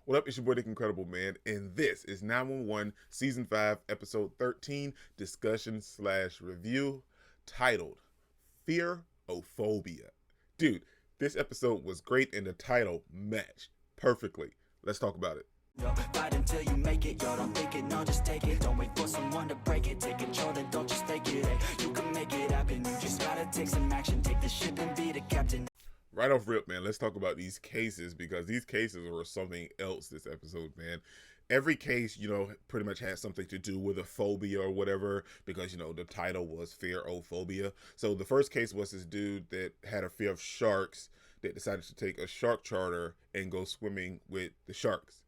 What up? It's your boy Dick Incredible Man, and this is 911 Season 5, Episode 13, discussion slash review, titled Fearophobia. Dude, this episode was great, and the title matched perfectly. Let's talk about it. Yo, fight until you make it, yo, don't think it, no, just take it. Don't wait for someone to break it, take control, then don't just take it. Hey, you can make it happen, you just gotta take some action. Take the ship and be the captain. Right off rip, man, let's talk about these cases, because these cases were something else this episode, man. Every case, pretty much had something to do with a phobia or whatever, because, the title was Fearophobia. So the first case was this dude that had a fear of sharks that decided to take a shark charter and go swimming with the sharks.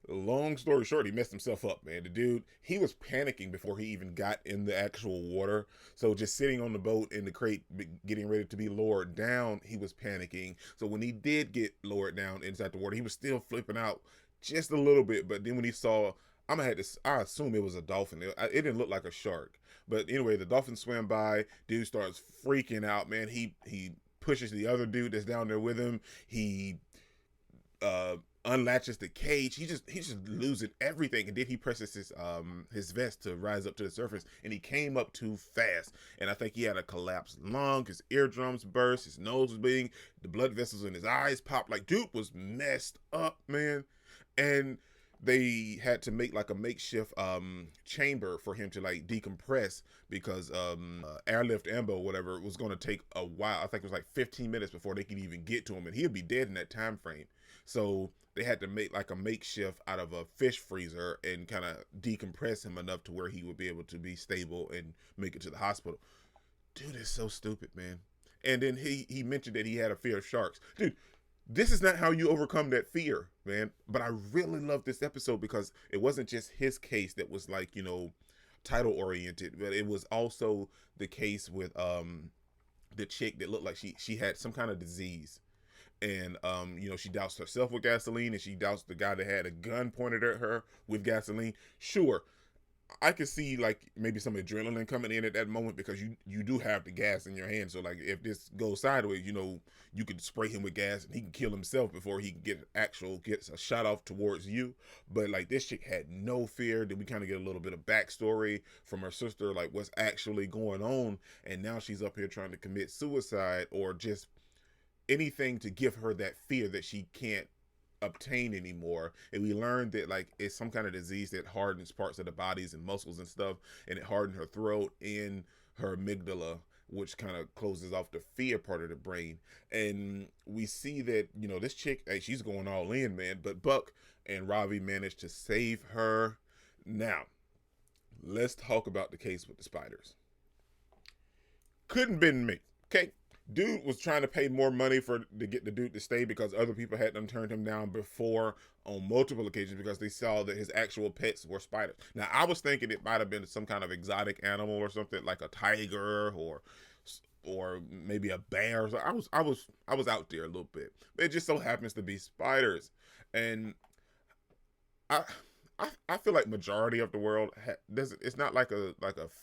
Long story short, he messed himself up, man. The dude, he was panicking before he even got in the actual water. So just sitting on the boat in the crate, getting ready to be lowered down, he was panicking. So when he did get lowered down inside the water, he was still flipping out just a little bit. But then when he saw, I assume it was a dolphin. It didn't look like a shark. But anyway, the dolphin swam by. Dude starts freaking out, man. He pushes the other dude that's down there with him. He unlatches the cage. He's just losing everything, and then he presses his vest to rise up to the surface, and he came up too fast, and I think he had a collapsed lung. His eardrums burst, his nose was bleeding, the blood vessels in his eyes popped. Like, dude was messed up, man. And they had to make like a makeshift chamber for him to like decompress, because airlift ambo whatever was going to take a while. I think it was like 15 minutes before they could even get to him, and he'd be dead in that time frame. So they had to make like a makeshift out of a fish freezer and kind of decompress him enough to where he would be able to be stable and make it to the hospital. Dude is so stupid, man. And then he mentioned that he had a fear of sharks. Dude, this is not how you overcome that fear, man. But I really love this episode because it wasn't just his case that was like, title oriented, but it was also the case with the chick that looked like she had some kind of disease. And she doused herself with gasoline, and she doused the guy that had a gun pointed at her with gasoline. Sure, I could see like maybe some adrenaline coming in at that moment, because you do have the gas in your hand. So like if this goes sideways, you could spray him with gas and he can kill himself before he can gets a shot off towards you. But like this chick had no fear. Then we kind of get a little bit of backstory from her sister, like what's actually going on, and now she's up here trying to commit suicide or just anything to give her that fear that she can't obtain anymore. And we learned that like it's some kind of disease that hardens parts of the bodies and muscles and stuff, and it hardened her throat and her amygdala, which kind of closes off the fear part of the brain. And we see that this chick, hey, she's going all in, man. But Buck and Ravi managed to save her. Now let's talk about the case with the spiders. Couldn't been me, okay? Dude was trying to pay more money to get the dude to stay, because other people had done turned him down before on multiple occasions because they saw that his actual pets were spiders. Now I was thinking it might have been some kind of exotic animal or something, like a tiger or maybe a bear. So I was out there a little bit. But it just so happens to be spiders. And I feel like majority of the world doesn't. It's not like a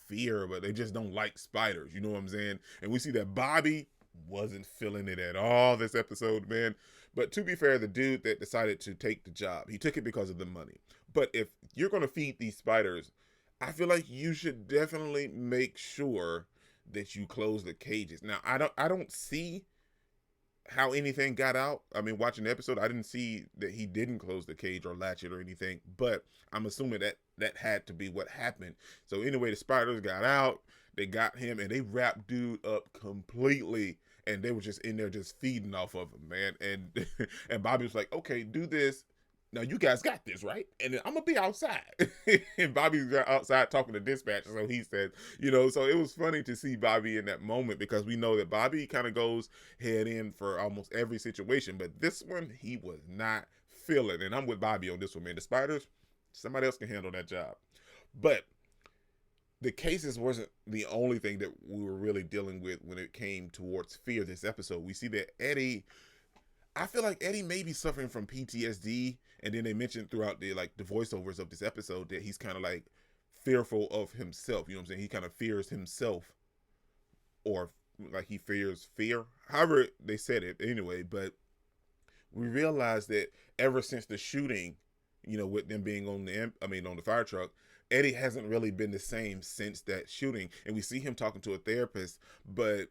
fear, but they just don't like spiders. You know what I'm saying? And we see that Bobby wasn't feeling it at all this episode, man. But to be fair, the dude that decided to take the job, he took it because of the money. But if you're gonna feed these spiders, I feel like you should definitely make sure that you close the cages. Now I don't see how anything got out. I mean, watching the episode, I didn't see that he didn't close the cage or latch it or anything, but I'm assuming that had to be what happened. So anyway, the spiders got out, they got him, and they wrapped dude up completely, and they were just in there just feeding off of him, man. And and Bobby was like, okay, do this. Now you guys got this, right? And I'm gonna be outside. And Bobby's outside talking to dispatch. So he said, so it was funny to see Bobby in that moment, because we know that Bobby kind of goes head in for almost every situation. But this one, he was not feeling. And I'm with Bobby on this one, man. The spiders, somebody else can handle that job. But the cases wasn't the only thing that we were really dealing with when it came towards fear this episode. We see that I feel like Eddie may be suffering from PTSD, and then they mentioned throughout the voiceovers of this episode that he's kind of like fearful of himself. You know what I'm saying? He kind of fears himself, or like he fears fear. However they said it anyway. But we realize that ever since the shooting, with them being on the fire truck, Eddie hasn't really been the same since that shooting. And we see him talking to a therapist, but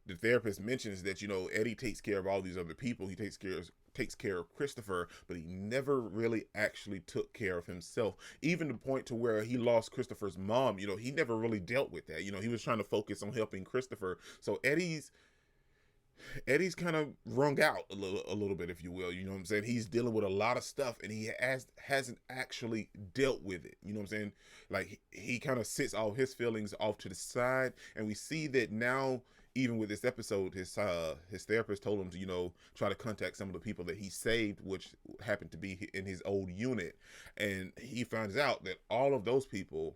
the therapist mentions that Eddie takes care of all these other people. He takes care of Christopher, but he never really actually took care of himself. Even to the point to where he lost Christopher's mom. He never really dealt with that. He was trying to focus on helping Christopher. So Eddie's kind of wrung out a little bit, if you will. You know what I'm saying? He's dealing with a lot of stuff, and he hasn't actually dealt with it. You know what I'm saying? Like, he kind of sits all his feelings off to the side, and we see that now. Even with this episode, his therapist told him to try to contact some of the people that he saved, which happened to be in his old unit, and he finds out that all of those people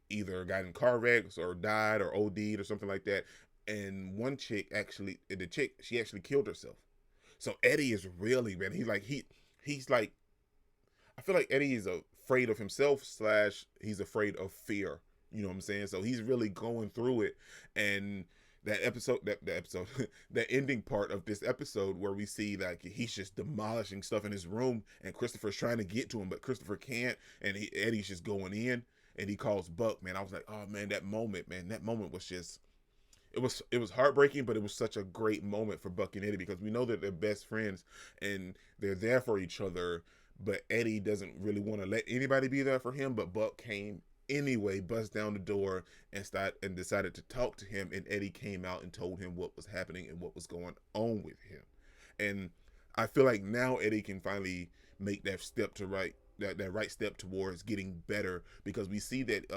either got in car wrecks or died or OD'd or something like that. And one chick she actually killed herself. So Eddie is really, man, he's like, I feel like Eddie is afraid of himself / he's afraid of fear. You know what I'm saying? So he's really going through it. And that ending part of this episode where we see like he's just demolishing stuff in his room, and Christopher's trying to get to him, but Christopher can't, and Eddie's just going in, and he calls Buck. Man, I was like, oh man, that moment was just, it was heartbreaking, but it was such a great moment for Buck and Eddie, because we know that they're best friends and they're there for each other, but Eddie doesn't really want to let anybody be there for him, but Buck came anyway, buzzed down the door and decided to talk to him, and Eddie came out and told him what was happening and what was going on with him. And I feel like now Eddie can finally make that step to that right step towards getting better, because we see that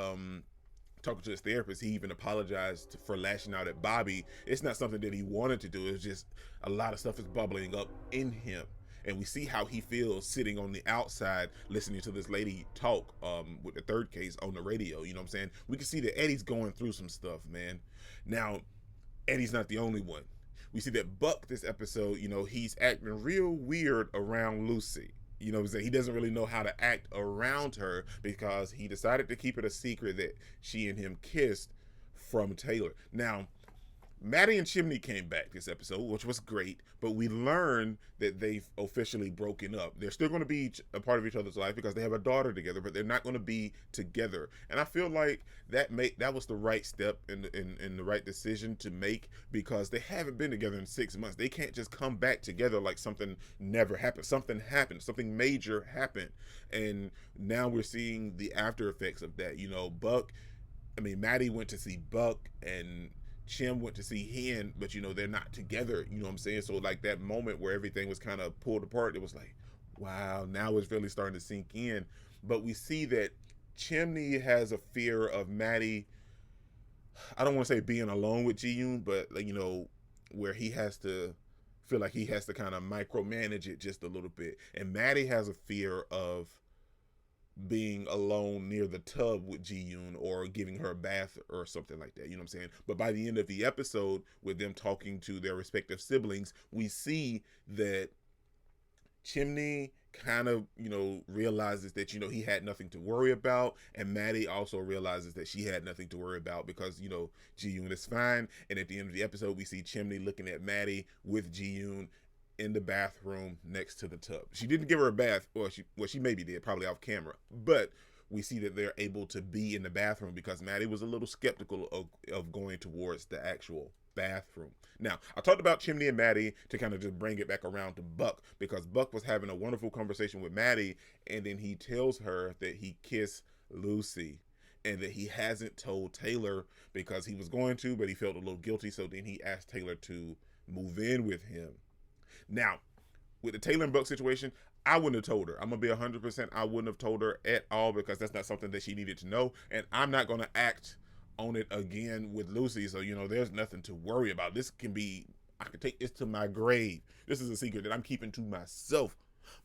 talking to his therapist, he even apologized for lashing out at Bobby. It's not something that he wanted to do. It's just a lot of stuff is bubbling up in him. And we see how he feels sitting on the outside listening to this lady talk with the third case on the radio. You know what I'm saying? We can see that Eddie's going through some stuff, man. Now, Eddie's not the only one. We see that Buck this episode, he's acting real weird around Lucy. You know what I'm saying? He doesn't really know how to act around her, because he decided to keep it a secret that she and him kissed from Taylor. Now, Maddie and Chimney came back this episode, which was great, but we learned that they've officially broken up. They're still going to be a part of each other's life because they have a daughter together, but they're not going to be together. And I feel like that was the right step and the right decision to make, because they haven't been together in 6 months. They can't just come back together like something never happened. Something happened. Something major happened. And now we're seeing the after effects of that. Maddie went to see Buck, and Chim went to see Hen, but they're not together. You know what I'm saying? So like that moment where everything was kind of pulled apart, it was like, wow, now it's really starting to sink in. But we see that Chimney has a fear of Maddie, I don't want to say being alone with Ji-yoon, but where he has to feel like he has to kind of micromanage it just a little bit. And Maddie has a fear of being alone near the tub with Ji-yoon or giving her a bath or something like that. You know what I'm saying? But by the end of the episode, with them talking to their respective siblings, we see that Chimney kind of, realizes that, he had nothing to worry about. And Maddie also realizes that she had nothing to worry about because, Ji-yoon is fine. And at the end of the episode, we see Chimney looking at Maddie with Ji-yoon in the bathroom next to the tub. She didn't give her a bath, or she maybe did, probably off camera, but we see that they're able to be in the bathroom because Maddie was a little skeptical of going towards the actual bathroom. Now, I talked about Chimney and Maddie to kind of just bring it back around to Buck, because Buck was having a wonderful conversation with Maddie, and then he tells her that he kissed Lucy and that he hasn't told Taylor because he was going to, but he felt a little guilty, so then he asked Taylor to move in with him. Now, with the Taylor and Buck situation, I wouldn't have told her. I'm going to be 100%. I wouldn't have told her at all, because that's not something that she needed to know. And I'm not going to act on it again with Lucy. So, there's nothing to worry about. I can take this to my grave. This is a secret that I'm keeping to myself.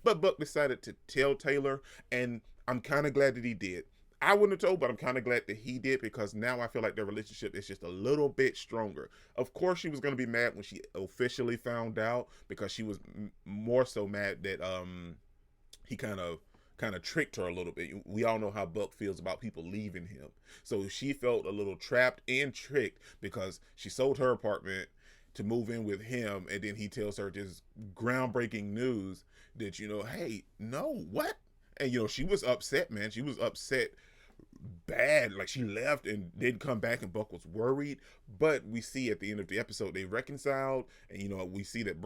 But Buck decided to tell Taylor, and I'm kind of glad that he did. I wouldn't have told, but I'm kind of glad that he did, because now I feel like their relationship is just a little bit stronger. Of course, she was going to be mad when she officially found out, because she was more so mad that he kind of tricked her a little bit. We all know how Buck feels about people leaving him. So she felt a little trapped and tricked, because she sold her apartment, to move in with him, and then he tells her this groundbreaking news that, you know, hey, no, what? And, you know, she was upset, man. She was upset bad. Like, she left and didn't come back, and Buck was worried. But we see at the end of the episode they reconciled, and, you know, we see that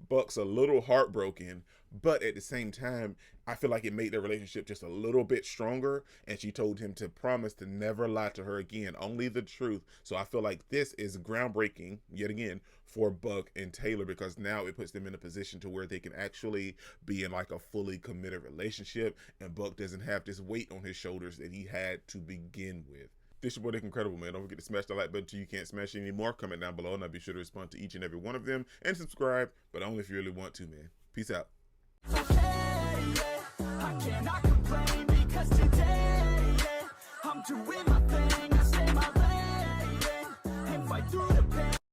Buck's a little heartbroken, but at the same time, I feel like it made their relationship just a little bit stronger. And she told him to promise to never lie to her again, only the truth. So I feel like this is groundbreaking yet again for Buck and Taylor, because now it puts them in a position to where they can actually be in like a fully committed relationship, and Buck doesn't have this weight on his shoulders that he had to begin with. This is your boy Dick Incredible, man. Don't forget to smash the like button till you can't smash it anymore. Comment down below, and I'll be sure to respond to each and every one of them, and subscribe, but only if you really want to, man. Peace out. I cannot complain because today, I'm doing my thing.